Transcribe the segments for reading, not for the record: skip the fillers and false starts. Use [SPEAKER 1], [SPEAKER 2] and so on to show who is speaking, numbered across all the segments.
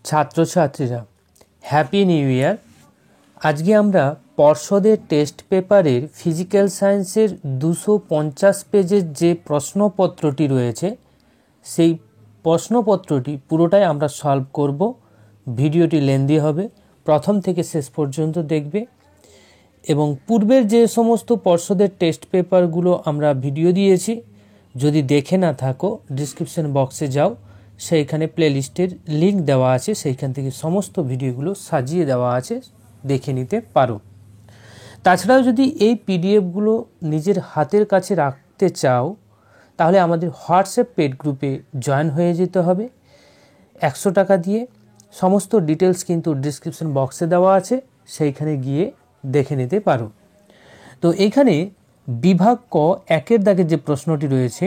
[SPEAKER 1] ছাত্রছাত্রীরা happy new year. আজকে আমরা পর্ষদের টেস্ট পেপারের ফিজিক্যাল সায়েন্সের 250 পেজের যে প্রশ্নপত্রটি রয়েছে সেই প্রশ্নপত্রটি পুরোটাই আমরা সলভ করব। ভিডিওটি লেন্দি হবে, প্রথম থেকে শেষ পর্যন্ত দেখবে এবং পূর্বের যে সমস্ত পর্ষদের টেস্ট পেপারগুলো আমরা ভিডিও দিয়েছি যদি দেখে না থাকো ডিসক্রিপশন বক্সে যাও, সেইখানে প্লেলিস্টের লিঙ্ক দেওয়া আছে, সেইখান থেকে সমস্ত ভিডিওগুলো সাজিয়ে দেওয়া আছে, দেখে নিতে পারো। তাছাড়াও যদি এই পিডিএফগুলো নিজের হাতের কাছে রাখতে চাও তাহলে আমাদের হোয়াটসঅ্যাপ পেড গ্রুপে জয়েন হয়ে যেতে হবে 100 টাকা দিয়ে। সমস্ত ডিটেলস কিন্তু ডিসক্রিপশন বক্সে দেওয়া আছে, সেইখানে গিয়ে দেখে নিতে পারো। তো এখানে বিভাগ ক 1-এর দাগে যে প্রশ্নটি রয়েছে,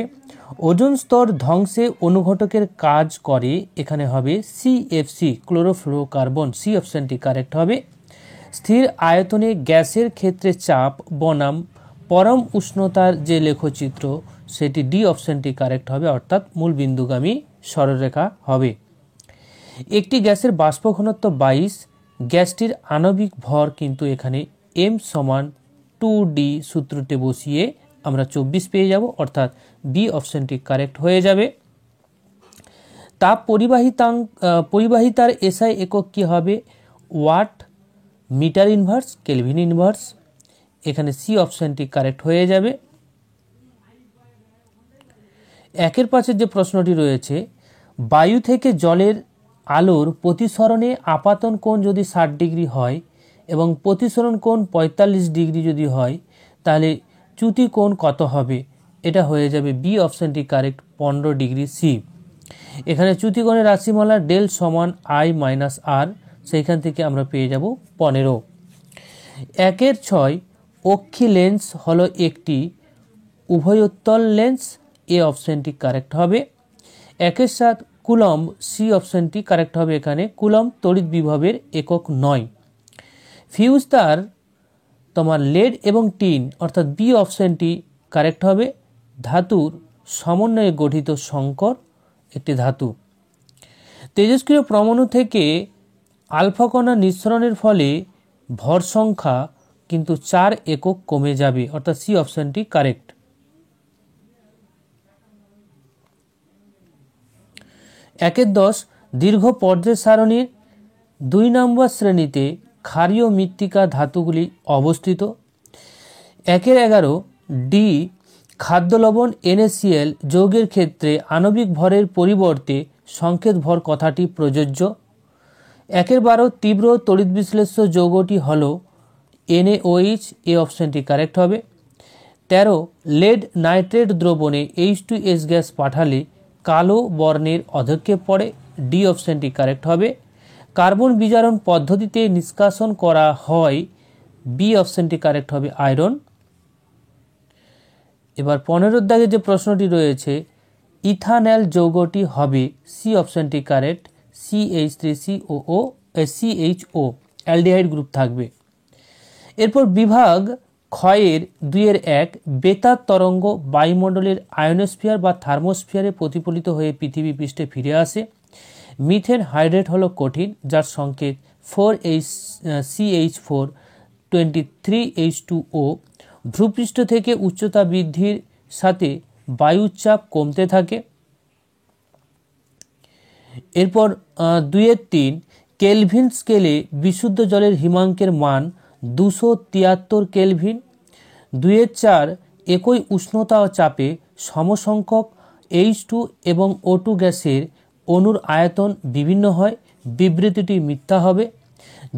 [SPEAKER 1] ওজোন স্তর ধ্বংসে অনুঘটকের কাজ করে, এখানে হবে সিএফসি ক্লোরোফ্লোরোকার্বন, সি অপশনটি কারেক্ট হবে। স্থির আয়তনে গ্যাসের ক্ষেত্রে চাপ বনাম পরম উষ্ণতার যে লেখচিত্র সেটি ডি অপশনটি কারেক্ট হবে, অর্থাৎ মূল বিন্দুগামী সরলরেখা হবে। একটি গ্যাসের বাষ্প ঘনত্ব 22, গ্যাসটির আণবিক ভর কিন্তু এখানে m সমান 2d সূত্রতে বসিয়ে আমরা 24 পেয়ে যাব, অর্থাৎ বি অপশনটি কারেক্ট হয়ে যাবে। তাপ পরিবাহিতার এসআই একক কি হবে? Watt, metre inverse, kelvin inverse, এখানে সি অপশনটি কারেক্ট হয়ে যাবে। 1-এর 5-এর যে প্রশ্নটি রয়েছে, বায়ু থেকে জলের আলোর প্রতিসরণে আপাতন কোণ যদি 60 ডিগ্রি হয় এবং প্রতিসরণ কোণ 45 ডিগ্রি যদি হয় তাহলে চ্যুতি কোণ কত হবে? এটা হয়ে যাবে বি অপশনটি কারেক্ট, 15 ডিগ্রি সি। এখানে চ্যুতি কোণের রাশিমালা ডেল সমান আই মাইনাস আর, সেইখান থেকে আমরা পেয়ে যাব 15। 1-এর 6, অক্ষি লেন্স হলো একটি উভয়োত্তল লেন্স, এ অপশনটি কারেক্ট হবে। 1-এর 7, কুলম্ব, সি অপশনটি কারেক্ট হবে, এখানে কুলম্ব তড়িৎ বিভবের একক নয়। ফিউজ তার তোমার লেড এবং টিন, অর্থাৎ বি অপশনটি কারেক্ট হবে। ধাতুর সমন্বয়ে গঠিত সংকর একটি ধাতু। তেজস্ক্রিয় পরমাণু থেকে আলফা কণা নিঃসরণের ফলে ভর সংখ্যা কিন্তু 4 একক কমে যাবে, অর্থাৎ সি অপশনটি কারেক্ট। 1-এর 10, দীর্ঘ পর্যায় সারণীর 2 নম্বর শ্রেণীতে ক্ষারীয় মৃত্তিকা ধাতুগুলি অবস্থিত। 1-এর 11, ডি খাদ্য লবণ NaCl যৌগের ক্ষেত্রে আণবিক ভরের পরিবর্তে সংকেত ভর কথাটি প্রযোজ্য। 1-এর 12, তীব্র তড়িৎ বিশ্লেষ্য যৌগটি হল NaOH, এ অপশনটি কারেক্ট হবে। 13, লেড নাইট্রেট দ্রবণে H2S গ্যাস পাঠালে কালো বর্ণের অধক্ষেপ পড়ে, ডি অপশনটি কারেক্ট হবে। কার্বন বিজারণ পদ্ধতিতে নিষ্কাশন করা হয়, বি অপশনটি কারেক্ট হবে, আয়রন। এবার 15-এর দাগে যে প্রশ্নটি রয়েছে, ইথানল যৌগটি হবে, সি অপশনটি correct, CH3COO CHO, aldehyde group থাকবে। এরপর বিভাগ ক্ষয়ের 2-এর 1, বেতার তরঙ্গ বায়ুমণ্ডলের আয়োনোস্ফিয়ার বা থার্মোস্ফিয়ারে প্রতিফলিত হয়ে পৃথিবী পৃষ্ঠে ফিরে আসে। মিথেন হাইড্রেট হলো কঠিন, যার সংকেত 4CH4 23H2O। ভূপৃষ্ঠ থেকে উচ্চতা বৃদ্ধির সাথে বায়ুর চাপ কমতে থাকে। এরপর 2-এর 3, কেলভিন স্কেলে বিশুদ্ধ জলের হিমাঙ্কের মান 273 কেলভিন। 2-এর 4, একই উষ্ণতা ও চাপে সমসংখ্যক H2 এবং O2 গ্যাসের অণুর আয়তন বিভিন্ন হয়, বিবৃতিটি মিথ্যা হবে।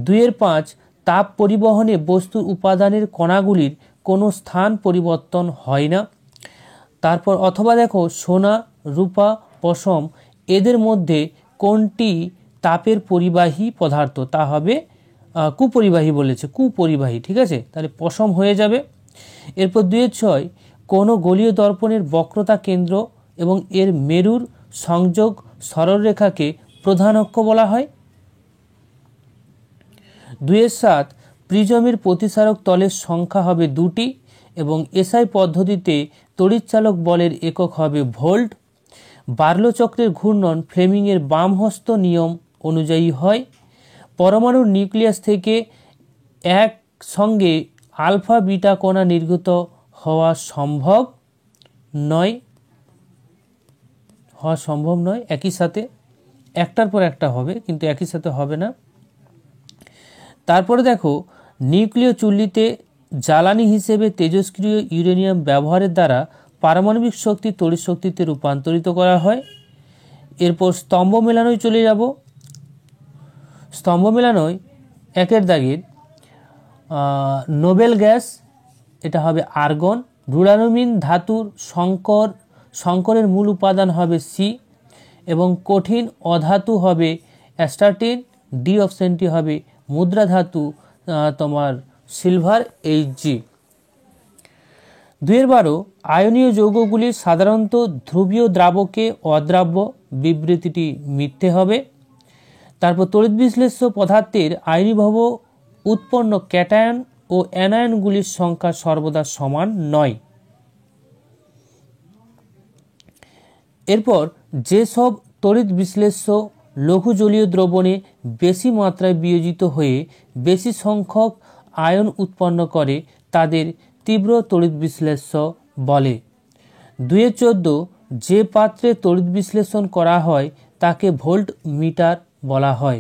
[SPEAKER 1] 2-এর 5, তাপ পরিবহনে বস্তুর উপাদানের কণাগুলির কোনো স্থান পরিবর্তন হয় না। তারপর অথবা দেখো, সোনা, রূপা, পশম এদের মধ্যে কোনটি তাপের পরিবাহী পদার্থ? তা হবে কুপরিবাহী বলেছে, কুপরিবাহী, ঠিক আছে, তাহলে পশম হয়ে যাবে। এরপর 2-এর 6, কোনো গলীয় দর্পণের বক্রতা কেন্দ্র এবং এর মেরুর সংযোগ সরলরেখাকে প্রধান অক্ষ বলা হয়। 2-এর 7, প্রিজমের প্রতিসারক তলের সংখ্যা হবে 2টি এবং এসআই পদ্ধতিতে তড়িৎচালক বলের একক হবে ভোল্ট। বার্লো চক্রের ঘূর্ণন ফ্লেমিংয়ের বামহস্ত নিয়ম অনুযায়ী হয়। পরমাণুর নিউক্লিয়াস থেকে একসঙ্গে আলফা বিটা কণা নির্গত হওয়া সম্ভব নয়, একই সাথে একটার পর একটা হবে, কিন্তু একই সাথে হবে না। তারপরে দেখো, নিউক্লিয় চুল্লিতে জ্বালানি হিসেবে তেজস্ক্রিয় ইউরেনিয়াম ব্যবহারের দ্বারা পারমাণবিক শক্তি তড়িৎ শক্তিতে রূপান্তরিত করা হয়। এরপর স্তম্ভ মেলানোয় চলে যাব। স্তম্ভ মেলানোয় একের দাগের নোবেল গ্যাস, এটা হবে আর্গন। রুডানোমিন ধাতুর সংকরের মূল উপাদান হবে সি, এবং কঠিন অধাতু হবে অ্যাস্টার্টিন। ডি অপশানটি হবে মুদ্রা ধাতু তোমার সিলভার Hg। 2-12 আয়নীয় যৌগগুলির সাধারণত ধ্রুবীয় দ্রাবকে অদ্রাব্য, বিবৃতিটি মিথ্যে হবে। তারপর তড়িৎ বিশ্লেষ্য পদার্থের আয়নীভাব উৎপন্ন ক্যাটায়ন ও অ্যানায়নগুলির সংখ্যা সর্বদা সমান নয়। এরপর যেসব তড়িৎ বিশ্লেষ্য লঘু জলীয় দ্রবণে বেশি মাত্রায় বিয়োজিত হয়ে বেশি সংখ্যক আয়ন উৎপন্ন করে তাদের তীব্র তড়িৎ বিশ্লেষ্য বলে। 2-14 যে পাত্রে তড়িৎ বিশ্লেষণ করা হয় তাকে ভোল্ট মিটার বলা হয়।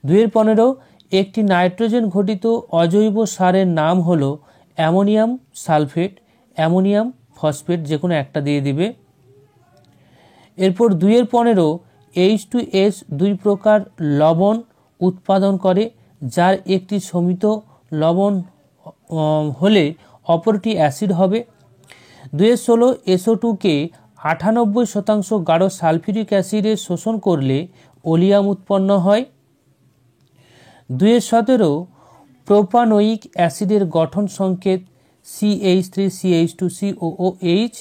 [SPEAKER 1] 2-15 একটি নাইট্রোজেন ঘটিত অজৈব সারের নাম হলো অ্যামোনিয়াম সালফেট, অ্যামোনিয়াম ফসফেট, যে কোনো একটা দিয়ে দিবে। এরপর 2-15 H2S 2 প্রকার লবণ উৎপাদন করে, যার একটি সমিত লবণ হলে অপরটি অ্যাসিড হবে। 2-16 SO2-কে 98% গাঢ় সালফিউরিক অ্যাসিডে শোষণ করলে ওলিয়াম উৎপন্ন হয়। 2-17 প্রোপানোয়িক অ্যাসিডের গঠন সংকেত CH3CH2COOH,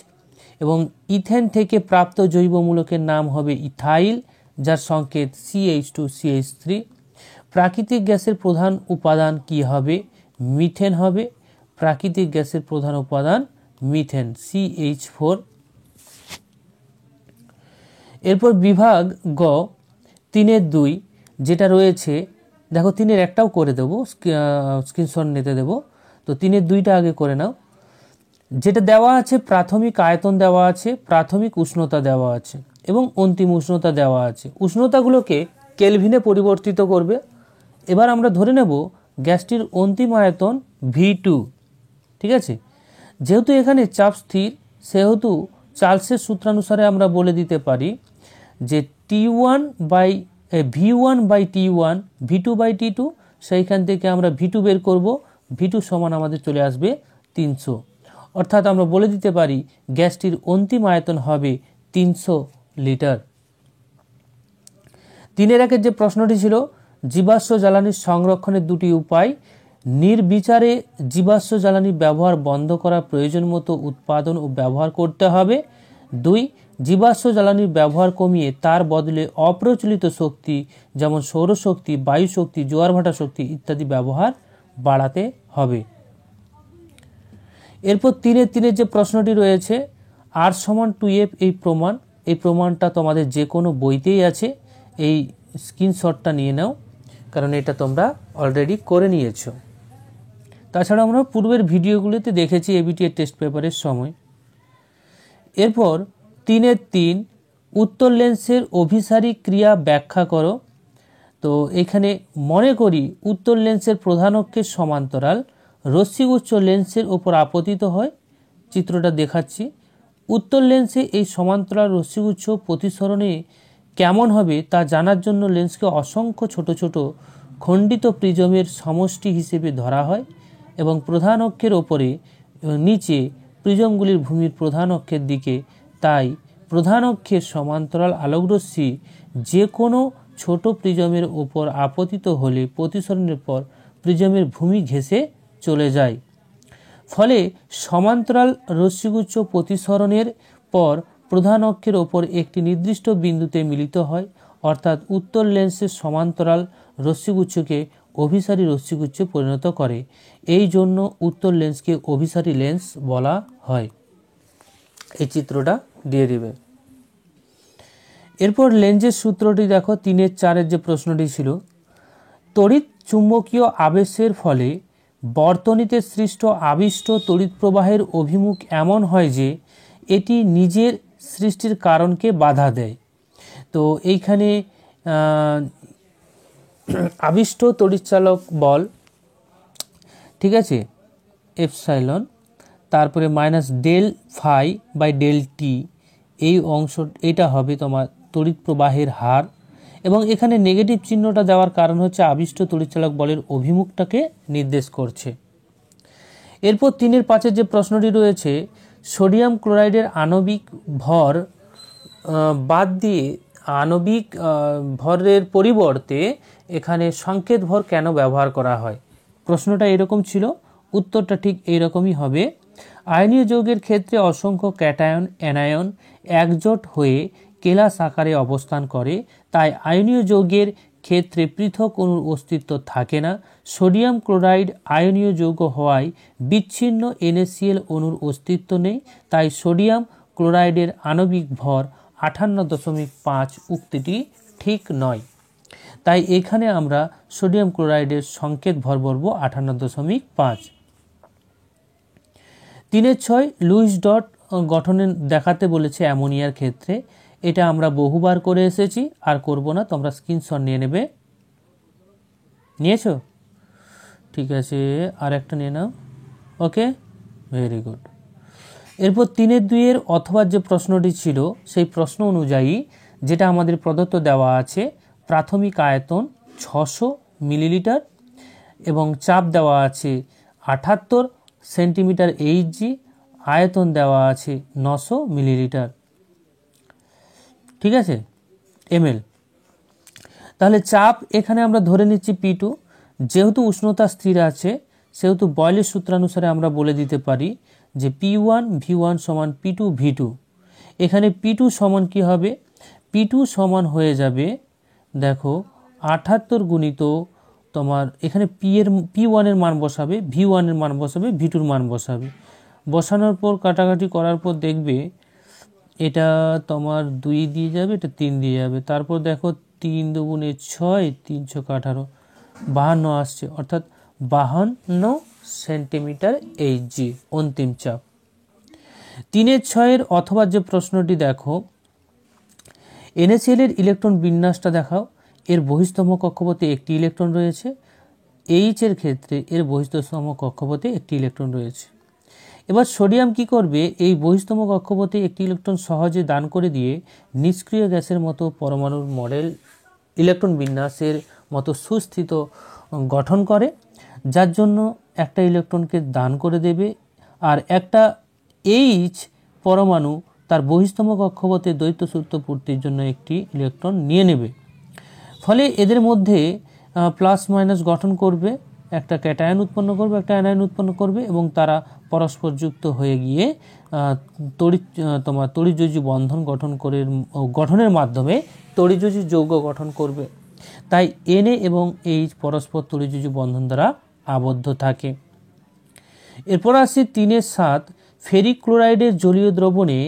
[SPEAKER 1] এবং ইথেন থেকে প্রাপ্ত জৈব মূলকের নাম হবে ইথাইল, যার সংকেত CH2CH3। প্রাকৃতিক গ্যাসের প্রধান উপাদান কি হবে? মিথেন হবে। প্রাকৃতিক গ্যাসের প্রধান উপাদান মিথেন, CH4। এরপর বিভাগ গ 3-2 যেটা রয়েছে, দেখো 3-এর একটাও করে দেবো, স্ক্রিনশট নিতে দেবো। তো 3-2টা আগে করে নাও। যেটা দেওয়া আছে প্রাথমিক আয়তন দেওয়া আছে, প্রাথমিক উষ্ণতা দেওয়া আছে, এবং অন্তিম উষ্ণতা দেওয়া আছে। উষ্ণতাগুলোকে কেলভিনে পরিবর্তিত করবে। এবার আমরা ধরে নেব গ্যাসটির অন্তিম আয়তন V2, ঠিক আছে। যেহেতু এখানে চাপ স্থির, সেহেতু চার্লসের সূত্রানুসারে আমরা বলে দিতে পারি যে V1/T1 V2/T2, সেইখান থেকে আমরা V2 বের করব। V2 সমান আমাদের চলে আসবে 300, অর্থাৎ আমরা বলে দিতে পারি গ্যাসটির অন্তিম আয়তন হবে 300 লিটার। 3-1 যে প্রশ্নটি ছিল, জীবাশ্ম জ্বালানির সংরক্ষণের দুটি উপায়। নির্বিচারে জীবাশ্ম জ্বালানি ব্যবহার বন্ধ করা প্রয়োজন মতো উৎপাদন ও ব্যবহার করতে হবে। 2 জীবাশ্ম জ্বালানির ব্যবহার কমিয়ে তার বদলে অপ্রচলিত শক্তি যেমন সৌরশক্তি, বায়ু শক্তি, জোয়ার ভাটা শক্তি ইত্যাদি ব্যবহার বাড়াতে হবে। এরপর 3-3 যে প্রশ্নটি রয়েছে, R=2F এই প্রমাণটা তোমাদের যে কোনো বইতেই আছে। এই স্ক্রিনশটটা নিয়ে নাও, কারণ এটা তোমরা অলরেডি করে নিয়েছো। তাছাড়া আমরা পূর্বের ভিডিওগুলিতে দেখেছি এবিটি এর টেস্ট পেপারের সময়। এরপর 3-3 উত্তর লেন্সের অভিসারী ক্রিয়া ব্যাখ্যা করো। তো এখানে মনে করি উত্তর লেন্সের প্রধান অক্ষের সমান্তরাল রশ্মিগুচ্ছ লেন্সের ওপর আপতিত হয়। চিত্রটা দেখাচ্ছি। উত্তর লেন্সে এই সমান্তরাল রশ্মিগুচ্ছ প্রতিসরণে কেমন হবে তা জানার জন্য লেন্সকে অসংখ্য ছোট ছোট খণ্ডিত প্রিজমের সমষ্টি হিসেবে ধরা হয়, এবং প্রধান অক্ষের ওপরে নিচে প্রিজমগুলির ভূমির প্রধান অক্ষের দিকে। তাই প্রধান অক্ষের সমান্তরাল আলোকরশ্মি যে কোনো ছোট প্রিজমের ওপর আপতিত হলে প্রতিসরণের পর প্রিজমের ভূমি ঘেঁষে চলে যায়। ফলে সমান্তরাল রশ্মিগুচ্ছ প্রতিসরণের পর প্রধান অক্ষের ওপর একটি নির্দিষ্ট বিন্দুতে মিলিত হয়, অর্থাৎ উত্তর লেন্সের সমান্তরাল রশ্মিগুচ্ছকে অভিসারী রশ্মিগুচ্ছে পরিণত করে। এই জন্য উত্তর লেন্সকে অভিসারী লেন্স বলা হয়। এই চিত্রটা দিয়ে দিবে। এরপর লেঞ্জের সূত্রটি দেখো, 3-4 যে প্রশ্নটি ছিল, তড়িৎ চুম্বকীয় আবেশের ফলে বর্তনীতে সৃষ্ট আবিষ্ট তড়িৎ প্রবাহের অভিমুখ এমন হয় যে এটি নিজের সৃষ্টির কারণকে বাধা দেয়। তো এইখানে আবিষ্ট তড়িৎচালক বল, ঠিক আছে, এপসাইলন, তারপরে minus del phi by del T, এই অংশ এটা হবে তোমার তড়িৎ প্রবাহের হার, এবং এখানে নেগেটিভ চিহ্নটা দেওয়ার কারণ হচ্ছে আবিষ্ট তড়িৎচালক বলের অভিমুখটাকে নির্দেশ করছে। এরপর 3-5 যে প্রশ্নটি রয়েছে, সোডিয়াম ক্লোরাইডের আণবিক ভর বাদ দিয়ে আণবিক ভরের পরিবর্তে এখানে সংকেত ভর কেন ব্যবহার করা হয়? প্রশ্নটা এরকম ছিল, উত্তরটা ঠিক এইরকমই হবে। আয়নীয় যৌগের ক্ষেত্রে অসংখ্য ক্যাটায়ন অ্যানায়ন একজোট হয়ে কেলাস আকারে অবস্থান করে, তাই আয়নীয় যৌগের ক্ষেত্রে পৃথক অণুর অস্তিত্ব থাকে না। সোডিয়াম ক্লোরাইড আয়নীয় যৌগ হওয়ায় বিচ্ছিন্ন NaCl অণুর অস্তিত্ব নেই, তাই সোডিয়াম ক্লোরাইডের আণবিক ভর 58.5 উক্তিটি ঠিক নয়। তাই এখানে আমরা সোডিয়াম ক্লোরাইডের সংকেত ভর বলবো 58.5। 3-6 লুইস ডট গঠনে দেখাতে বলেছে অ্যামোনিয়ার ক্ষেত্রে, এটা আমরা বহুবার করে এসেছি, আর করব না, তোমরা স্ক্রিনশট নিয়ে নেবে। নিয়েছো? ঠিক আছে, আর একটা নিয়ে নাও। ওকে, ভেরি গুড। এরপর 3-2 অথবা যে প্রশ্নটি ছিল, সেই প্রশ্ন অনুযায়ী যেটা আমাদের প্রদত্ত দেওয়া আছে, প্রাথমিক আয়তন 600 মিলিলিটার এবং চাপ দেওয়া আছে 78 সেন্টিমিটার Hg, আয়তন দেওয়া আছে 900 মিলিলিটার, ঠিক আছে, ml। তাহলে চাপ এখানে আমরা ধরে নিচ্ছি P2, যেহেতু উষ্ণতা স্থির আছে সেহেতু বয়লের সূত্রানুসারে আমরা বলে দিতে পারি যে P1 V1 সমান P2 V2। এখানে P2 সমান কি হবে? P2 সমান হয়ে যাবে, দেখো 78 গুণিত তোমার, এখানে P1 এর মান বসাবে, V1 এর মান বসাবে, V2 এর মান বসাবে, বসানোর পর কাটাকাটি করার পর দেখবে এটা তোমার 2 দিয়ে যাবে, এটা 3 দিয়ে যাবে, তারপর দেখো 3 দুগুণে 6, 3 ছক 18, 52 আসছে, অর্থাৎ 52 সেন্টিমিটার Hg অন্তিম চাপ। 3-6 অথবা যে প্রশ্নটি দেখো, NaCl এর ইলেকট্রন বিন্যাসটা দেখাও। এর বহিস্তম কক্ষপথে একটি ইলেকট্রন রয়েছে, H এর ক্ষেত্রে এর বহিস্তম কক্ষপথে একটি ইলেকট্রন রয়েছে। এবার সোডিয়াম কি করবে? এই বহিস্তম কক্ষপথে একটি ইলেকট্রন সহজে দান করে দিয়ে নিষ্ক্রিয় গ্যাসের মতো পরমাণুর মডেল ইলেকট্রন বিন্যাসের মতো সুস্থিত গঠন করে, যার জন্য একটা ইলেকট্রনকে দান করে দেবে, আর একটা H পরমাণু তার বহিস্তম কক্ষপথে দ্বৈত সূত্র পূর্তির জন্য একটি ইলেকট্রন নিয়ে নেবে। ফলে এদের মধ্যে প্লাস মাইনাস গঠন করবে, একটা ক্যাটায়ন উৎপন্ন করবে, একটা অ্যানায়ন উৎপন্ন করবে, এবং তারা পরস্পর যুক্ত হয়ে গিয়ে তড়িৎযোজী বন্ধন গঠনের মাধ্যমে তড়িৎযোজী যৌগ গঠন করবে। তাই Na এবং H পরস্পর তড়িৎযোজী বন্ধন দ্বারা আবদ্ধ থাকে। এরপর আসছে 3-7, ফেরিক ক্লোরাইডের জলীয় দ্রবণে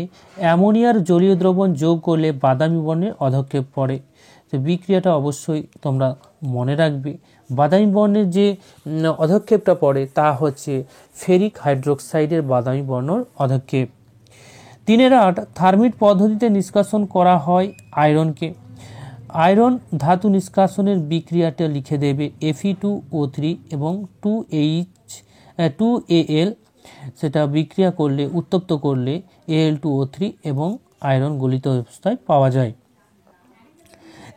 [SPEAKER 1] অ্যামোনিয়ার জলীয় দ্রবণ যোগ করলে বাদামি বর্ণের অধক্ষেপ পড়ে। তো বিক্রিয়াটা অবশ্যই তোমরা মনে রাখবে, বাদামি বর্ণের যে অধক্ষেপটা পড়ে তা হচ্ছে ফেরিক হাইড্রোক্সাইডের বাদামি বর্ণের অধক্ষেপ। 3-8, থার্মিট পদ্ধতিতে নিষ্কাশন করা হয় আয়রনকে। আয়রন ধাতু নিষ্কাশনের বিক্রিয়াটা লিখে দেবে Fe2O3 এবং 2Al, সেটা বিক্রিয়া করলে উত্তপ্ত করলে Al2O3 এবং আয়রন গলিত অবস্থায় পাওয়া যায়।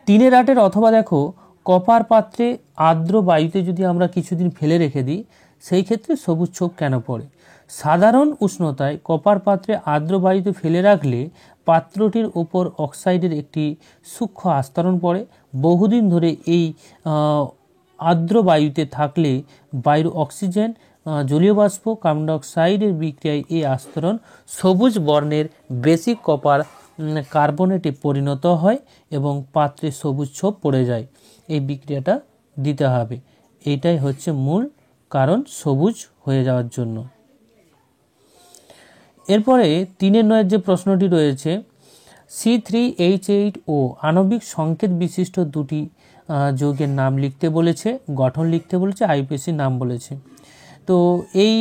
[SPEAKER 1] 3-8 অথবা দেখো, কপার পাত্রে আর্দ্র বায়ুতে যদি আমরা কিছুদিন ফেলে রেখে দিই, সেই ক্ষেত্রে সবুজ ছোপ কেন পড়ে? সাধারণ উষ্ণতায় কপার পাত্রে আর্দ্র বায়ুতে ফেলে রাখলে পাত্রটির ওপর অক্সাইডের একটি সূক্ষ্ম আস্তরণ পড়ে। বহুদিন ধরে এই আর্দ্র বায়ুতে থাকলে বায়ুর অক্সিজেন, জলীয় বাষ্প, কার্বন ডাইঅক্সাইডের বিক্রিয়ায় এই আস্তরণ সবুজ বর্ণের বেসিক কপার কার্বনেটে পরিণত হয় এবং পাত্রে সবুজ ছোপ পড়ে যায়। এই বিক্রিয়াটা দিতে হবে, এইটাই হচ্ছে মূল কারণ সবুজ হয়ে যাওয়ার জন্য। এরপরে 3-9 যে প্রশ্নটি রয়েছে, C3H8O আণবিক সংকেত বিশিষ্ট দুটি যৌগের নাম লিখতে বলেছে, গঠন লিখতে বলেছে, আইপিএসসি নাম বলেছে। তো এই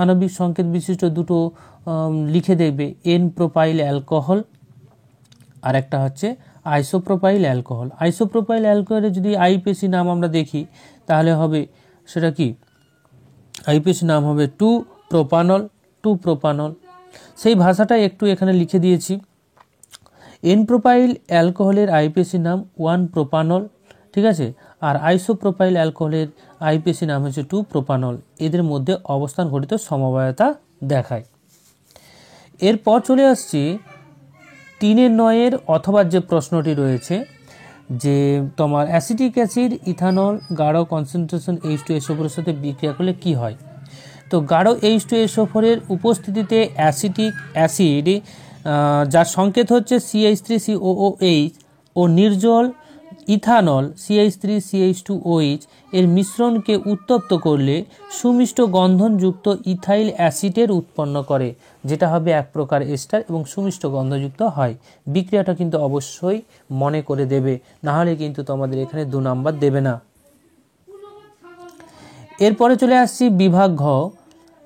[SPEAKER 1] আণবিক সংকেত বিশিষ্ট দুটো লিখে দেবে, এন প্রোপাইল অ্যালকোহল আর একটা হচ্ছে আইসোপ্রোপাইল অ্যালকোহল। আইসোপ্রোপাইল অ্যালকোহলের যদি আইপিএসসি নাম আমরা দেখি তাহলে হবে সেটা কি, আইপিএসসি নাম হবে 2-প্রোপানল। সেই ভাষাটা একটু এখানে লিখে দিয়েছি। এন প্রোপাইল অ্যালকোহলের আইপিএসসি নাম 1-প্রোপানল, ঠিক আছে। আর আইসোপ্রোপাইল অ্যালকোহলের আইপিএসসি নাম হচ্ছে 2-প্রোপানল। এদের মধ্যে অবস্থান ঘটিত সমবায়তা দেখায়। এরপর চলে আসছি 3-9 অথবা যে প্রশ্নটি রয়েছে যে তোমার অ্যাসিটিক অ্যাসিড ইথানল গাঢ় কনসেন্ট্রেশন H2SO4 এর সাথে বিক্রিয়া করলে কি হয়। তো গাঢ় H2SO4 এর উপস্থিতিতে অ্যাসিটিক অ্যাসিড যার সংকেত হচ্ছে CH3COOH ও নির্জল ইথানল CH3CH2OH এর মিশ্রণকে উত্তপ্ত করলে সুমিষ্ট গন্ধনযুক্ত ইথাইল অ্যাসিডের উৎপন্ন করে, যেটা হবে এক প্রকার এস্টার এবং সুমিষ্ট গন্ধযুক্ত হয়। বিক্রিয়াটা কিন্তু অবশ্যই মনে করে দেবে, নাহলে কিন্তু তোমাদের এখানে 2 নাম্বার দেবে না। এরপরে চলে আসছি বিভাগ ঘ।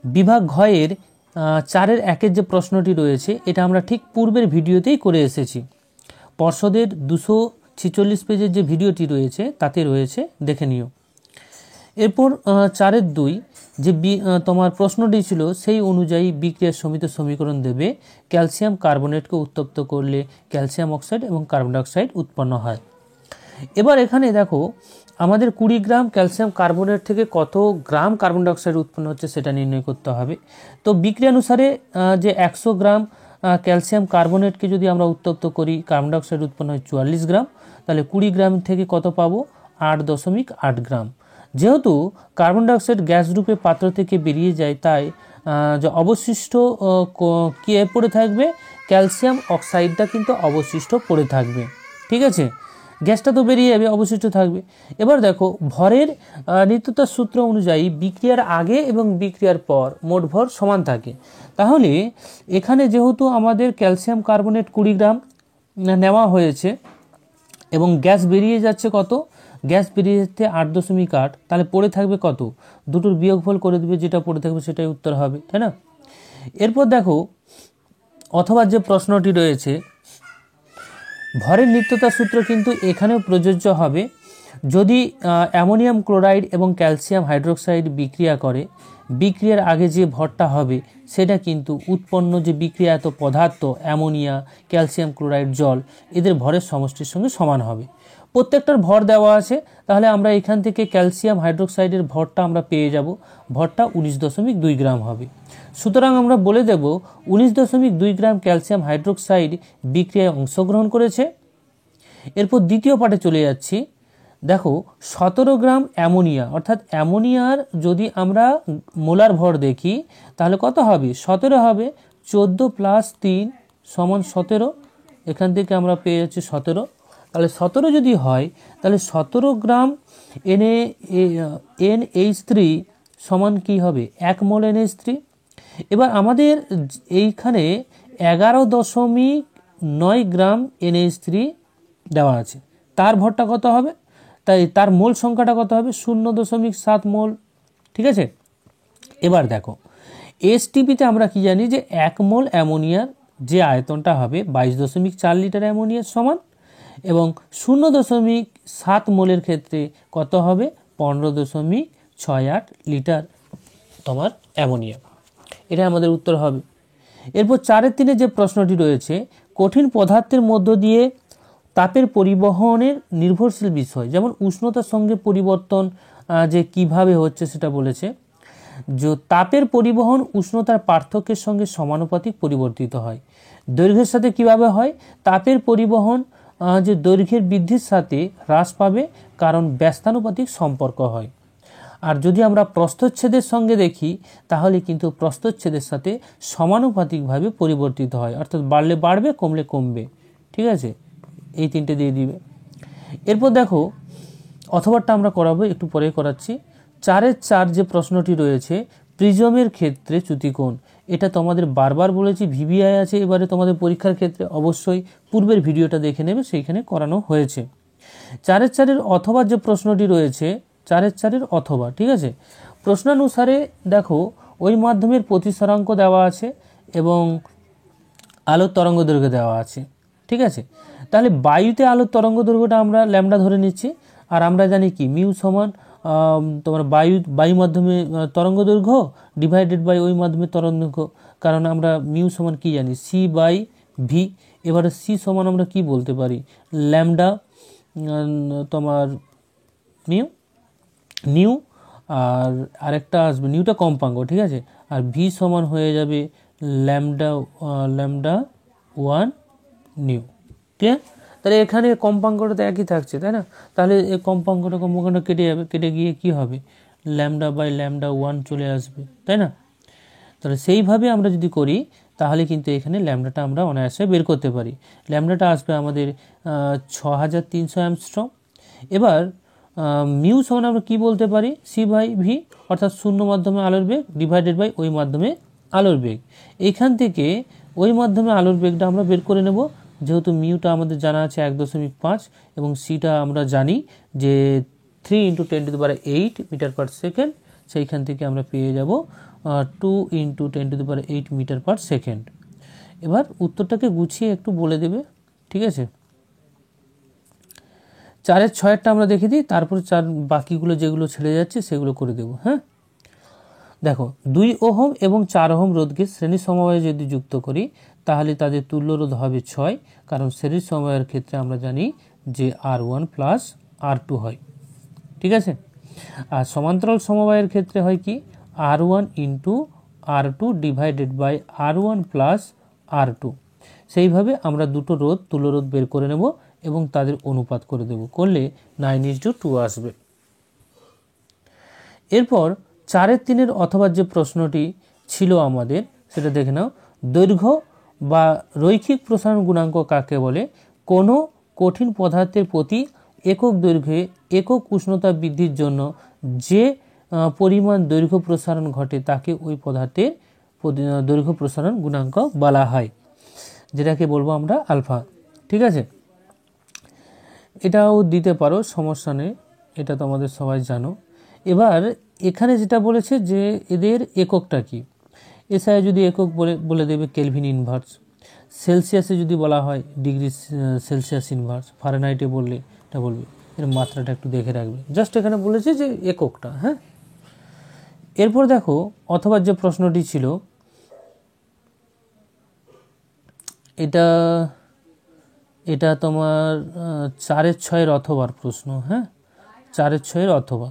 [SPEAKER 1] বিভাগ ঘ এর 4-1 যে প্রশ্নটি রয়েছে এটা আমরা ঠিক পূর্বের ভিডিওতেই করে এসেছি। পর্ষদের 246 পেজের যে ভিডিওটি রয়েছে তাতে রয়েছে, দেখে নিও। এরপর 4-2 যে তোমার প্রশ্নটি ছিল সেই অনুযায়ী বিক্রিয়ার সমিত সমীকরণ দেবে। ক্যালসিয়াম কার্বনেটকে উত্তপ্ত করলে ক্যালসিয়াম অক্সাইড এবং কার্বন ডাইঅক্সাইড উৎপন্ন হয়। এবার এখানে দেখো আমাদের 20 গ্রাম ক্যালসিয়াম কার্বনেট থেকে কত গ্রাম কার্বন ডাইঅক্সাইড উৎপন্ন হচ্ছে সেটা নির্ণয় করতে হবে। তো বিক্রিয়া অনুসারে যে 100 গ্রাম ক্যালসিয়াম কার্বনেটকে যদি আমরা উত্তপ্ত করি কার্বন ডাইঅক্সাইড উৎপন্ন হয় 44 গ্রাম, তাহলে 20 গ্রাম থেকে কত পাবো, 8.8 গ্রাম। যেহেতু কার্বন ডাইঅক্সাইড গ্যাস রূপে পাত্র থেকে বেরিয়ে যায়, তাই যে অবশিষ্ট কি পড়ে থাকবে, ক্যালসিয়াম অক্সাইডটা কিন্তু অবশিষ্ট পড়ে থাকবে, ঠিক আছে। গ্যাসটা তো বেরিয়ে যাবে, অবশিষ্ট থাকবে। এবার দেখো ভরের নিত্যতার সূত্র অনুযায়ী বিক্রিয়ার আগে এবং বিক্রিয়ার পর মোট ভর সমান থাকে। তাহলে এখানে যেহেতু আমাদের ক্যালসিয়াম কার্বনেট 20 গ্রাম নেওয়া হয়েছে এবং গ্যাস বেরিয়ে যাচ্ছে কত, গ্যাস বেরিয়ে যাচ্ছে 8.8, তাহলে পড়ে থাকবে কত, দুটোর বিয়োগফল করে দেবে, যেটা পড়ে থাকবে সেটাই উত্তর হবে, তাই না। এরপর দেখো অথবা যে প্রশ্নটি রয়েছে, ভরের নিত্যতার সূত্র কিন্তু এখানেও প্রযোজ্য হবে। যদি অ্যামোনিয়াম ক্লোরাইড এবং ক্যালসিয়াম হাইড্রোক্সাইড বিক্রিয়া করে, বিক্রিয়ার আগে যে ভরটা হবে সেটা কিন্তু উৎপন্ন যে বিক্রিয়াত পদার্থ অ্যামোনিয়া, ক্যালসিয়াম ক্লোরাইড, জল, এদের ভরের সমষ্টির সঙ্গে সমান হবে। প্রত্যেকটার ভর দেওয়া আছে, তাহলে আমরা এখান থেকে ক্যালসিয়াম হাইড্রোক্সাইডের ভরটা আমরা পেয়ে যাব, ভরটা 19.2 গ্রাম হবে। সুতরাং আমরা বলে দেব 19.2 গ্রাম ক্যালসিয়াম হাইড্রোক্সাইড বিক্রিয়ায় অংশগ্রহণ করেছে। এরপর দ্বিতীয় পার্টে চলে যাচ্ছি। দেখো 17 গ্রাম অ্যামোনিয়া, অর্থাৎ অ্যামোনিয়ার যদি আমরা মোলার ভর দেখি তাহলে কত হবে, 17 হবে। 14 + 3 = 17, এখান থেকে আমরা পেয়ে যাচ্ছি 17। তাহলে 17 যদি হয় তাহলে 17 গ্রাম NH3 সমান কি হবে, 1 মোল NH3। এবার আমাদের এইখানে 11.9 গ্রাম NH3 দেওয়া আছে, তার ভরটা কত হবে, তাই তার মোল সংখ্যাটা কত হবে, 0.7 মোল, ঠিক আছে। এবার দেখো এসটিপিতে আমরা কি জানি যে 1 মোল অ্যামোনিয়ার যে আয়তনটা হবে 22.4 লিটার অ্যামোনিয়ার সমান, এবং 0.7 মোলের ক্ষেত্রে কত হবে, 15.68 লিটার তোমার অ্যামোনিয়া। এটা আমাদের উত্তর হবে। এরপর 4-3 যে প্রশ্নটি রয়েছে, কঠিন পদার্থের মধ্য দিয়ে তাপের পরিবহনের নির্ভরশীল বিষয়, যেমন উষ্ণতার সঙ্গে পরিবর্তন যে কিভাবে হচ্ছে সেটা বলেছে। যে তাপের পরিবহন উষ্ণতার পার্থক্যের সঙ্গে সমানুপাতিক পরিবর্তিত হয়। দৈর্ঘ্যের সাথে কিভাবে হয়, তাপের পরিবহন যে দৈর্ঘ্যের বৃদ্ধির সাথে হ্রাস পাবে, কারণ ব্যস্তানুপাতিক সম্পর্ক হয়। আর যদি আমরা প্রস্থচ্ছেদের সঙ্গে দেখি তাহলে কিন্তু প্রস্থচ্ছেদের সাথে সমানুপাতিকভাবে পরিবর্তিত হয়, অর্থাৎ বাড়লে বাড়বে, কমলে কমবে, ঠিক আছে। এই 3টে দিয়ে দিবে। এরপর দেখো অথবাটা আমরা করাবো, একটু পরে করাচ্ছি। 4-4 যে প্রশ্নটি রয়েছে, প্রিজমের ক্ষেত্রে চ্যুতিকোণ, এটা তোমাদের বারবার বলেছি, ভিভিআই আছে এবারে তোমাদের পরীক্ষার ক্ষেত্রে, অবশ্যই পূর্বের ভিডিওটা দেখে নেবে, সেইখানে করানো হয়েছে। 4-4 অথবা যে প্রশ্নটি রয়েছে, 4-4 অথবা, ঠিক আছে। প্রশ্নানুসারে দেখো ওই মাধ্যমের প্রতিসরাঙ্ক দেওয়া আছে এবং আলোর তরঙ্গ দৈর্ঘ্য দেওয়া আছে, ঠিক আছে। তাহলে বায়ুতে আলোর তরঙ্গ দৈর্ঘ্যটা আমরা ল্যামডা ধরে নিচ্ছি, আর আমরা জানি কি মিউ সমান তোমার বায়ু মাধ্যমে তরঙ্গ দৈর্ঘ্য ডিভাইডেড বাই ওই মাধ্যমে তরঙ্গ দৈর্ঘ্য, কারণ আমরা মিউ সমান কি জানি, সি বাই ভি। এবারে সি সমান আমরা কি বলতে পারি, ল্যামডা তোমার নিউ, আর আরেকটা আসবে নিউটা কম্পাঙ্ক, ঠিক আছে, আর ভি সমান হয়ে যাবে ল্যামডা 1 নিউ, ঠিক আছে। তাহলে এখানে কম্পাঙ্কটা তো একই থাকছে, তাই না? তাহলে এই কম্পাঙ্কটা কেটে যাবে, কেটে গিয়ে কি হবে, ল্যামডা বাই ল্যামডা 1 চলে আসবে, তাই না? তাহলে সেইভাবে আমরা যদি করি তাহলে কিন্তু এখানে ল্যামডাটা আমরা অনায়াসে বের করতে পারি। ল্যামডাটা আসবে আমাদের 6300 অ্যাংস্ট্রম। এবার মিউ সমান আমরা কী বলতে পারি, সি বাই ভি, অর্থাৎ শূন্য মাধ্যমে আলোর বেগ ডিভাইডেড বাই ওই মাধ্যমে আলোর বেগ। এইখান থেকে ওই মাধ্যমে আলোর বেগটা আমরা বের করে নেব, যেহেতু মিউটা আমাদের জানা আছে 1.5 এবং সিটা আমরা জানি যে 3 × 10⁸ মিটার পার সেকেন্ড, সেইখান থেকে আমরা পেয়ে যাব 2 × 10⁸ মিটার পার সেকেন্ড। এবার উত্তরটাকে গুছিয়ে একটু বলে দেবে, ঠিক আছে। 4-6টা আমরা দেখে দিই, তারপর বাকিগুলো যেগুলো ছেড়ে যাচ্ছে সেগুলো করে দেবো। হ্যাঁ, দেখো 2 ওহম এবং 4 ওহম রোধকে শ্রেণী সমবায়ে যদি যুক্ত করি তাহলে তাদের তুল্য রোধ হবে 6, কারণ শ্রেণী সমবায়ের ক্ষেত্রে আমরা জানি যে R1 + R2 হয়, ঠিক আছে। আর সমান্তরাল সমবায়ের ক্ষেত্রে হয় কি, R1 × R2 divided by R1 + R2। সেইভাবে আমরা দুটো রোধ তুল্য রোধ বের করে নেব এবং তাদের অনুপাত করে দেব, করলে 9:2 আসবে। এরপর 4-3 অথবা যে প্রশ্নটি ছিল আমাদের সেটা দেখে নাও। দৈর্ঘ্য বা রৈখিক প্রসারণ গুণাঙ্ক কাকে বলে? কোনো কঠিন পদার্থের প্রতি একক দৈর্ঘ্যে একক উষ্ণতা বৃদ্ধির জন্য যে পরিমাণ দৈর্ঘ্য প্রসারণ ঘটে তাকে ওই পদার্থের দৈর্ঘ্য প্রসারণ গুণাঙ্ক বলা হয়, যেটাকে বলবো আমরা আলফা, ঠিক আছে। এটাও দিতে পারো, সমস্যা নেই, এটা তো আমাদের সবাই জানো। এবার এখানে যেটা বলেছে যে এদের এককটা কি, এসআই যদি একক বলে দেবে কেলভিন ইনভার্স, সেলসিয়াসে যদি বলা হয় ডিগ্রি সেলসিয়াস ইনভার্স, ফারেনহাইটে বললে এটা বলবে, এর মাত্রাটা একটু দেখে রাখবে, জাস্ট এখানে বলেছে যে এককটা। হ্যাঁ, এরপর দেখো অথবা যে প্রশ্নটি ছিল এটা তোমার 4-6 অথবার প্রশ্ন। হ্যাঁ, 4-6 অথবা,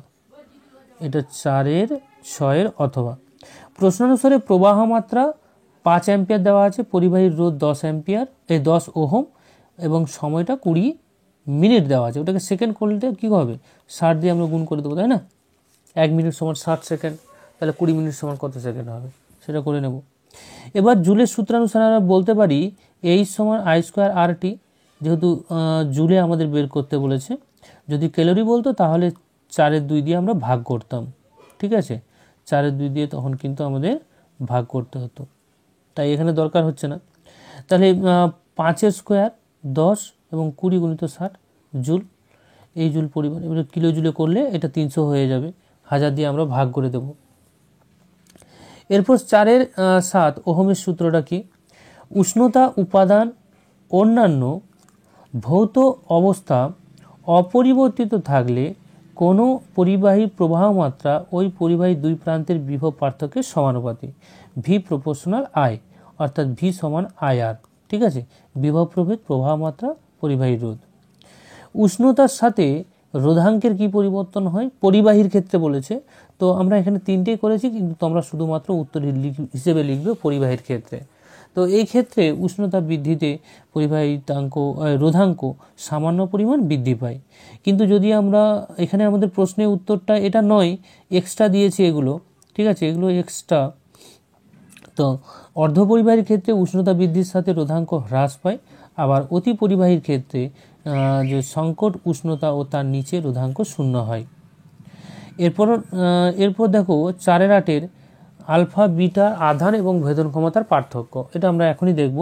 [SPEAKER 1] এটা 4-6 অথবা। প্রশ্নানুসারে প্রবাহ মাত্রা 5 অ্যাম্পিয়ার দেওয়া আছে, পরিবাহীর রোধ 10 ওহম এবং সময়টা 20 মিনিট দেওয়া আছে। ওটাকে সেকেন্ড করলে কী হবে, 60 দিয়ে আমরা গুণ করে দেবো, তাই না? 1 মিনিট সমান 60 সেকেন্ড, তাহলে 20 মিনিট সমান কত সেকেন্ড হবে সেটা করে নেব। এবার জুলের সূত্রানুসারে আমরা বলতে পারি H সমান I²RT, যেহেতু জুলে আমাদের বের করতে বলেছে। যদি ক্যালোরি বলতো তাহলে 4/2 দিয়ে আমরা ভাগ করতাম, ঠিক আছে, 4/2 দিয়ে তখন কিন্তু আমাদের ভাগ করতে হতো, তাই এখানে দরকার হচ্ছে না। তাহলে 5² 10 এবং 20 × 60 জুল, এই জুল পরিমাণ। এবারে কিলো জুলে করলে এটা 300 হয়ে যাবে, 1000 দিয়ে আমরা ভাগ করে দেব। এরপর 4-7 ওহমের সূত্রটা কি, উষ্ণতা উপাদান অন্যান্য ভৌত অবস্থা অপরিবর্তিত থাকলে কোনো পরিবাহীর প্রবাহ মাত্রা ওই পরিবাহীর দুই প্রান্তের বিভব পার্থক্যের সমানুপাতিক, ভি প্রপোর্শনাল আই, অর্থাৎ ভি সমান IR, ঠিক আছে, বিভব প্রভেদ প্রবাহ মাত্রা পরিবাহীর রোধ। উষ্ণতার সাথে রোধাঙ্কের কি পরিবর্তন হয় পরিবাহীর ক্ষেত্রে বলেছে, তো আমরা এখানে 3টেই করেছি, কিন্তু তোমরা শুধুমাত্র উত্তর হিসেবে লিখবে পরিবাহীর ক্ষেত্রে। তো এই ক্ষেত্রে উষ্ণতা বৃদ্ধিতে রোধাঙ্ক সামান্য পরিমাণ বৃদ্ধি পায়। কিন্তু যদি আমরা এখানে আমাদের প্রশ্নের উত্তরটা এটা নয়, এক্সট্রা দিয়েছি এগুলো, ঠিক আছে, এগুলো এক্সট্রা। তো অর্ধপরিবাহীর ক্ষেত্রে উষ্ণতা বৃদ্ধির সাথে রোধাঙ্ক হ্রাস পায়, আবার অতি পরিবাহীর ক্ষেত্রে যে সংকট উষ্ণতা ও তার নিচে রোধাঙ্ক 0 হয়। এরপর দেখো 4-8 আলফা বিটা আধান এবং ভেদন ক্ষমতার পার্থক্য, এটা আমরা এখনই দেখব।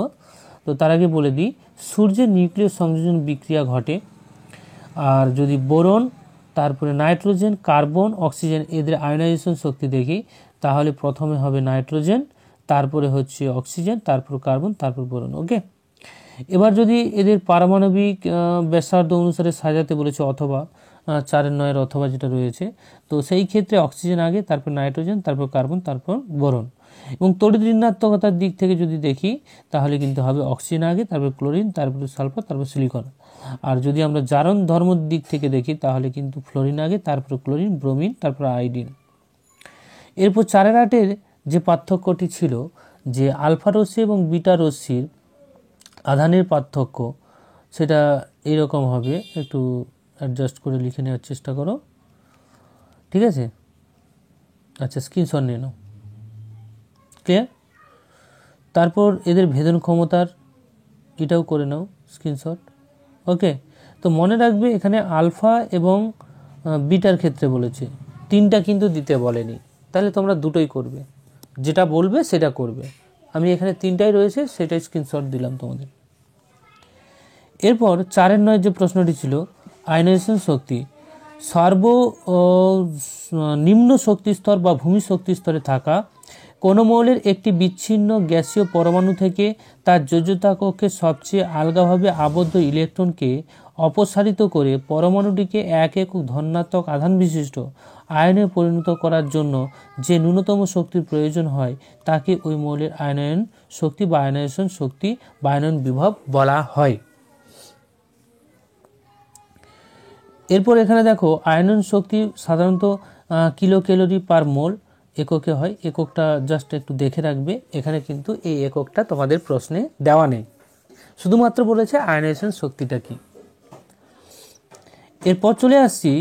[SPEAKER 1] তো তার আগে বলে দিই, সূর্যের নিউক্লিয় সংযোজন বিক্রিয়া ঘটে, আর যদি বোরন, তারপরে নাইট্রোজেন, কার্বন, অক্সিজেন এদের আয়নাইজেশন শক্তি দেখি, তাহলে প্রথমে হবে নাইট্রোজেন, তারপরে হচ্ছে অক্সিজেন, তারপর কার্বন, তারপর বোরন। ওকে, এবার যদি এদের পারমাণবিক ব্যাসার্ধ অনুসারে সাজাতে বলেছে, অথবা 4-9 অথবা যেটা রয়েছে, তো সেই ক্ষেত্রে অক্সিজেন আগে, তারপর নাইট্রোজেন, তারপর কার্বন, তারপর বোরন। এবং তড়িৎ ঋণাত্মকতার দিক থেকে যদি দেখি, তাহলে কিন্তু হবে অক্সিজেন আগে, তারপর ক্লোরিন, তারপর সালফার, তারপর সিলিকন। আর যদি আমরা জারণ ধর্মের দিক থেকে দেখি, তাহলে কিন্তু ফ্লোরিন আগে, তারপর ক্লোরিন, ব্রোমিন, তারপর আয়োডিন। এরপর 4-8 যে পার্থক্যটি ছিল, যে আলফা রশ্মি এবং বিটা রশ্মির আধানের পার্থক্য, সেটা এরকম হবে, একটু অ্যাডজাস্ট করে লিখে নেওয়ার চেষ্টা করো, ঠিক আছে? আচ্ছা, স্ক্রিনশট নিয়ে নাও, ক্লিয়ার? তারপর এদের ভেদন ক্ষমতার এটাও করে নাও স্ক্রিনশট। ওকে, তো মনে রাখবে এখানে আলফা এবং বিটার ক্ষেত্রে বলেছে, 3টা কিন্তু দিতে বলেনি, তাহলে তোমরা দুটোই করবে, যেটা বলবে সেটা করবে। আমি এখানে 3টাই রয়েছে, সেটাই স্ক্রিনশট দিলাম তোমাদের। এরপর 4-9 যে প্রশ্নটি ছিল, আয়নাইজেশন শক্তি, নিম্ন শক্তি স্তর বা ভূমি শক্তি স্তরে থাকা কোনো মৌলের একটি বিচ্ছিন্ন গ্যাসীয় পরমাণু থেকে তার যোজ্যতা কক্ষে সবচেয়ে আলগাভাবে আবদ্ধ ইলেকট্রনকে অপসারিত করে পরমাণুটিকে এক একক ধনাত্মক আধান বিশিষ্ট আয়নে পরিণত করার জন্য যে ন্যূনতম শক্তির প্রয়োজন হয়, তাকে ওই মৌলের আয়নায়ন শক্তি বা আয়নাইজেশন শক্তি বা আয়নন বিভব বলা হয়। এরপর এখানে দেখো, আয়নন শক্তি সাধারণত কিলো ক্যালোরি পার মোল এককে হয়। এককটা জাস্ট একটু দেখে রাখবে, এখানে কিন্তু এই এককটা তোমাদের প্রশ্নে দেওয়া নেই, শুধুমাত্র বলেছে আয়নাইজেশন শক্তিটা কি। এরপর চলে আসছি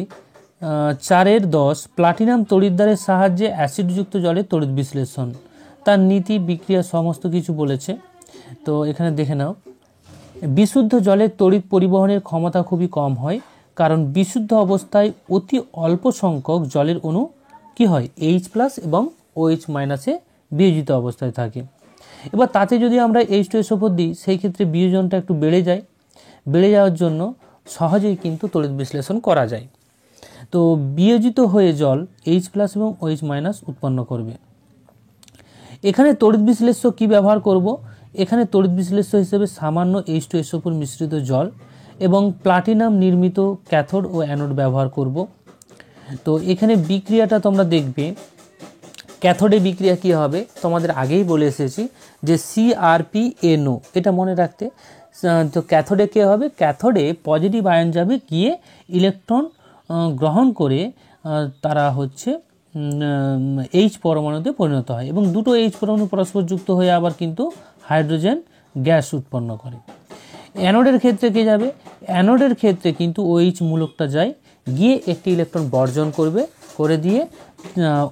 [SPEAKER 1] 4-10, প্লাটিনাম তড়িৎদ্বারের সাহায্যে অ্যাসিডযুক্ত জলে তড়িৎ বিশ্লেষণ, তার নীতি, বিক্রিয়া সমস্ত কিছু বলেছে। তো এখানে দেখে নাও, বিশুদ্ধ জলের তড়িৎ পরিবহনের ক্ষমতা খুবই কম হয়, কারণ বিশুদ্ধ অবস্থায় অতি অল্প সংখ্যক জলের অণু কি হয়, H+ এবং OH- বিয়োজিত অবস্থায় থাকে। এবার তাতে যদি আমরা H2SO4 দিই, সেই ক্ষেত্রে বিয়োজনটা একটু বেড়ে যায়, বেড়ে যাওয়ার জন্য সহজেই কিন্তু তড়িৎ বিশ্লেষণ করা যায়। তো বিয়োজিত হয়ে জল H+ এবং OH- উৎপন্ন করবে। এখানে তড়িৎ বিশ্লেষ্য কি ব্যবহার করব, এখানে তড়িৎ বিশ্লেষ্য হিসেবে সামান্য H2SO4 মিশ্রিত জল এবং প্লাটিনাম নির্মিত ক্যাথোড ও অ্যানোড ব্যবহার করব। তো এখানে বিক্রিয়াটা তোমরা দেখবে, ক্যাথোডে বিক্রিয়া কি হবে, তোমাদের আগেই বলে এসেছি যে CrPnO, এটা মনে রাখতে। তো ক্যাথোডে কে হবে, ক্যাথোডে পজিটিভ আয়ন যাবে, গিয়ে ইলেকট্রন গ্রহণ করে তারা হচ্ছে H পরমাণুতে পরিণত হয়, এবং দুটো H পরমাণু পরস্পর যুক্ত হয়ে আবার কিন্তু হাইড্রোজেন গ্যাস উৎপন্ন করে। অ্যানোডের ক্ষেত্রে কে যাবে, অ্যানোডের ক্ষেত্রে কিন্তু OH মূলকটা যায়, গিয়ে একটি ইলেকট্রন বর্জন করবে, করে দিয়ে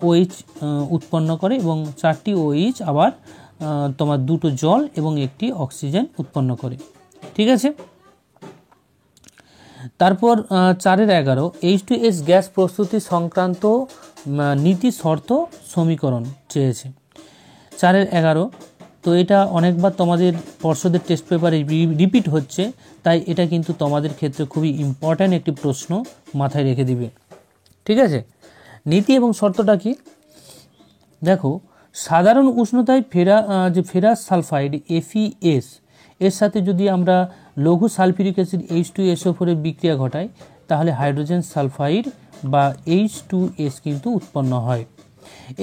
[SPEAKER 1] OH উৎপন্ন করে, এবং 4টি OH আবার তোমার 2টো জল এবং একটি অক্সিজেন উৎপন্ন করে, ঠিক আছে? তারপর 4-11, H2S গ্যাস প্রস্তুতি সংক্রান্ত নীতি শর্ত সমীকরণ চেয়েছে। 4-11, তো এটা অনেকবার তোমাদের পর্ষদের টেস্ট পেপারে রিপিট হচ্ছে, তাই এটা কিন্তু তোমাদের ক্ষেত্রে খুবই ইম্পর্ট্যান্ট একটি প্রশ্ন, মাথায় রেখে দিবে, ঠিক আছে? নীতি এবং শর্তটা কি দেখো, সাধারণ উষ্ণতায় ফেরাস সালফাইড FeS এর সাথে যদি আমরা লঘু সালফিউরিক অ্যাসিড H2SO4 এর বিক্রিয়া ঘটাই, তাহলে হাইড্রোজেন সালফাইড বা H2S কিন্তু উৎপন্ন হয়।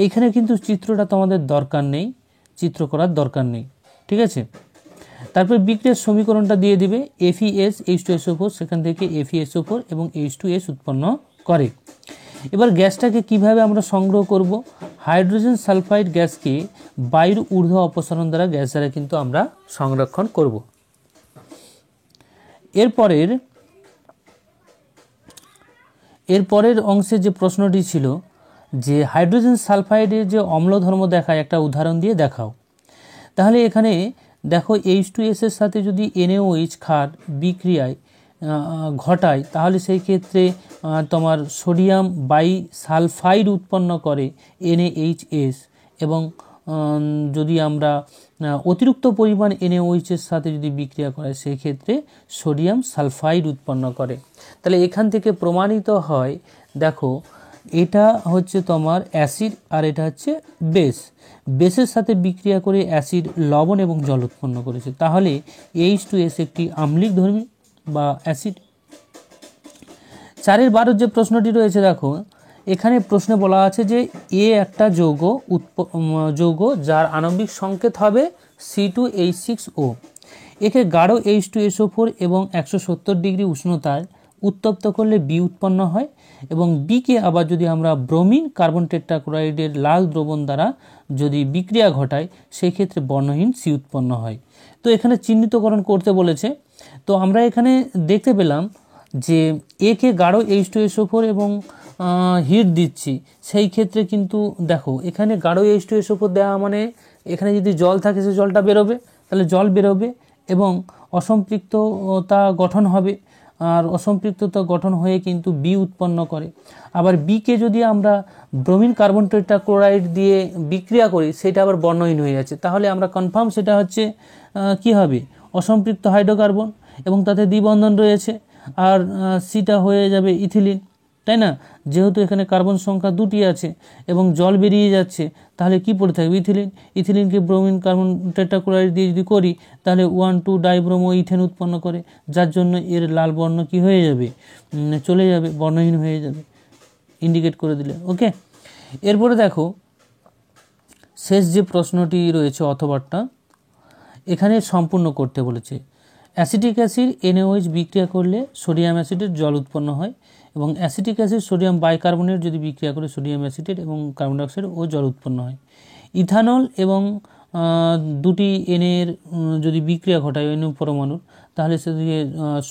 [SPEAKER 1] এইখানে কিন্তু চিত্রটা তোমাদের দরকার নেই, চিত্র করার দরকার নেই, ঠিক আছে? তারপর বিক্রিয়ার সমীকরণটা দিয়ে দিবে, FeS H2SO4, সেখান থেকে FeSO4 এবং H2S উৎপন্ন করে। এবার গ্যাসটাকে কিভাবে আমরা সংগ্রহ করব, হাইড্রোজেন সালফাইড গ্যাসকে বায়ুর ঊর্ধ্ব অপসারণ দ্বারা গ্যাস দ্বারা কিন্তু আমরা সংরক্ষণ করব। এরপরের অংশে যে প্রশ্নটি ছিল যে হাইড্রোজেন সালফাইডের যে অম্ল ধর্ম দেখায়, একটা উদাহরণ দিয়ে দেখাও। তাহলে এখানে দেখো, H2S এর সাথে যদি NaOH ক্ষার বিক্রিয়ায় ঘটায়, তাহলে সেই ক্ষেত্রে তোমার সোডিয়াম বাই সালফাইড উৎপন্ন করে NaHS, এবং যদি আমরা অতিরিক্ত পরিমাণ NaOH এর সাথে যদি বিক্রিয়া করে সেই ক্ষেত্রে সোডিয়াম সালফাইড উৎপন্ন করে। তাহলে এখান থেকে প্রমাণিত হয়, দেখো এটা হচ্ছে তোমার অ্যাসিড আর এটা হচ্ছে বেস, বেসের সাথে বিক্রিয়া করে অ্যাসিড লবণ এবং জল উৎপন্ন করেছে, তাহলে H2S একটি আম্লিক ধর্মী বা অ্যাসিড। 4-12 যে প্রশ্নটি রয়েছে, দেখো এখানে প্রশ্নে বলা আছে যে এ একটা যৌগ যার আণবিক সংকেত হবে C2H6O, একে গাঢ় H2SO4 এবং 170 ডিগ্রি উষ্ণতায় উত্তপ্ত করলে বি উৎপন্ন হয়, এবং বিকে আবার যদি আমরা ব্রোমিন কার্বন টেট্রাক্লোরাইডের লাল দ্রবণ দ্বারা যদি বিক্রিয়া ঘটায় সেই ক্ষেত্রে বর্ণহীন সি উৎপন্ন হয়। তো এখানে চিহ্নিতকরণ করতে বলেছে। তো আমরা এখানে দেখতে পেলাম যে একে গাঢ় H2SO4 এবং হিট দিচ্ছি, সেই ক্ষেত্রে কিন্তু দেখো এখানে গাঢ় H2SO4 দেওয়া মানে এখানে যদি জল থাকে সে জলটা বেরোবে, তাহলে জল বেরোবে এবং অসম্পৃক্ততা গঠন হবে, আর অসম্পৃক্ততা গঠন হয়ে কিন্তু বি উৎপন্ন করে। আবার বিকে যদি আমরা ব্রোমিন কার্বন টেট্রাক্লোরাইড দিয়ে বিক্রিয়া করি সেটা আবার বর্ণহীন হয়ে যাচ্ছে, তাহলে আমরা কনফার্ম সেটা হচ্ছে কি হবে, অসম্পৃক্ত হাইড্রোকার্বন এবং তাতে দ্বিবন্ধন রয়েছে, আর সিটা হয়ে যাবে ইথিলিন, তাই না? যেহেতু এখানে কার্বন সংখ্যা 2টি আছে এবং জল বেরিয়ে যাচ্ছে, তাহলে কি পড়ে থাকবে, ইথিলিন। ইথিলিনকে ব্রোমিন কার্বন টেট্রাক্লোরাইড দিয়ে যদি করি তাহলে 1,2 ডাইব্রোমো ইথেন উৎপন্ন করে, যার জন্য এর লাল বর্ণ কি হয়ে যাবে, চলে যাবে, বর্ণহীন হয়ে যাবে, ইন্ডিকেট করে দিলে। ওকে, এরপরে দেখো শেষ যে প্রশ্নটি রয়েছে অথবাটা, এখানে সম্পূর্ণ করতে বলেছে। অ্যাসিটিক অ্যাসিড NaOH বিক্রিয়া করলে সোডিয়াম অ্যাসিডের জল উৎপন্ন হয়, এবং অ্যাসিটিক অ্যাসিড সোডিয়াম বাইকার্বনেট যদি বিক্রিয়া করে সোডিয়াম অ্যাসিডেট এবং কার্বন ডাইঅক্সাইড ও জল উৎপন্ন হয়। ইথানল এবং 2টি এনের যদি বিক্রিয়া ঘটায় অন্য পরমাণুর, তাহলে সেদিকে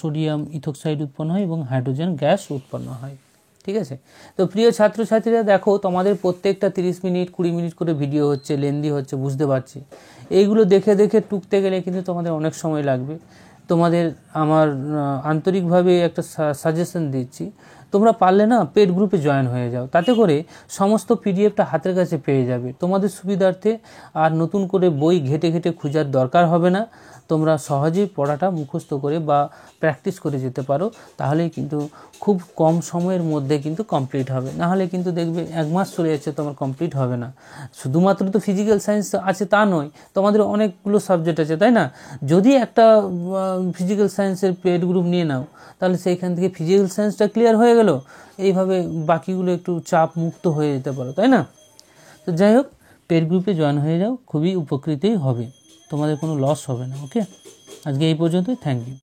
[SPEAKER 1] সোডিয়াম ইথোক্সাইড উৎপন্ন হয় এবং হাইড্রোজেন গ্যাস উৎপন্ন হয়। ঠিক আছে, তো প্রিয় ছাত্রছাত্রীরা দেখো তোমাদের প্রত্যেকটা 30 মিনিট 20 মিনিট করে ভিডিও হচ্ছে, লেন্দি হচ্ছে, বুঝতে পারছি। এইগুলো দেখে দেখে টুকতে গেলে কিন্তু তোমাদের অনেক সময় লাগবে। তোমাদের আমার আন্তরিকভাবে একটা সাজেশন দিচ্ছি, তোমরা পারলে না পেড গ্রুপে জয়েন হয়ে যাও, তাতে করে সমস্ত পিডিএফটা হাতের কাছে পেয়ে যাবে তোমাদের সুবিধার্থে। আর নতুন করে বই ঘেটে ঘেটে খোঁজার দরকার হবে না, তোমরা সহজেই পড়াটা মুখস্থ করে বা প্র্যাকটিস করে যেতে পারো, তাহলেই কিন্তু খুব কম সময়ের মধ্যে কিন্তু কমপ্লিট হবে। নাহলে কিন্তু দেখবে 1 মাস চলে যাচ্ছে, তোমার কমপ্লিট হবে না। শুধুমাত্র তো ফিজিক্যাল সায়েন্স আছে তা নয়, তোমাদের অনেকগুলো সাবজেক্ট আছে, তাই না? যদি একটা ফিজিক্যাল সায়েন্সের পেড গ্রুপ নিয়ে নাও, তাহলে সেইখান থেকে ফিজিক্যাল সায়েন্সটা ক্লিয়ার হয়ে গেল, এইভাবে বাকিগুলো একটু চাপ মুক্ত হয়ে যেতে পারো, তাই না? তো যাই হোক, পেড গ্রুপে জয়েন হয়ে যাও, খুবই উপকৃতই হবে, তোমাদের কোনো লস হবে না। ওকে, আজকে এই পর্যন্তই, থ্যাংক ইউ।